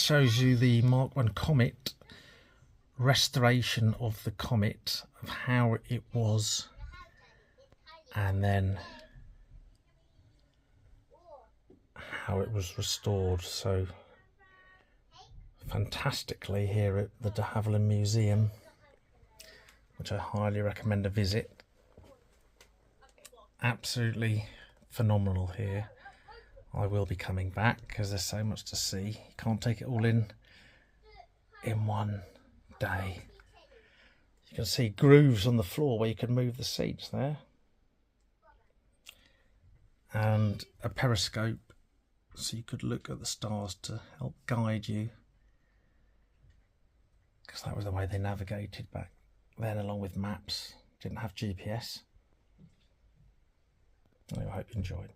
shows you the Mark 1 Comet restoration of the Comet, of how it was, and then how it was restored so fantastically here at the de Havilland Museum, which I highly recommend a visit. Absolutely phenomenal here. I will be coming back because there's so much to see. You can't take it all in one day. You can see grooves on the floor where you can move the seats there, and a periscope so you could look at the stars to help guide you, because that was the way they navigated back then, along with maps. Didn't have GPS. Anyway, I hope you enjoyed.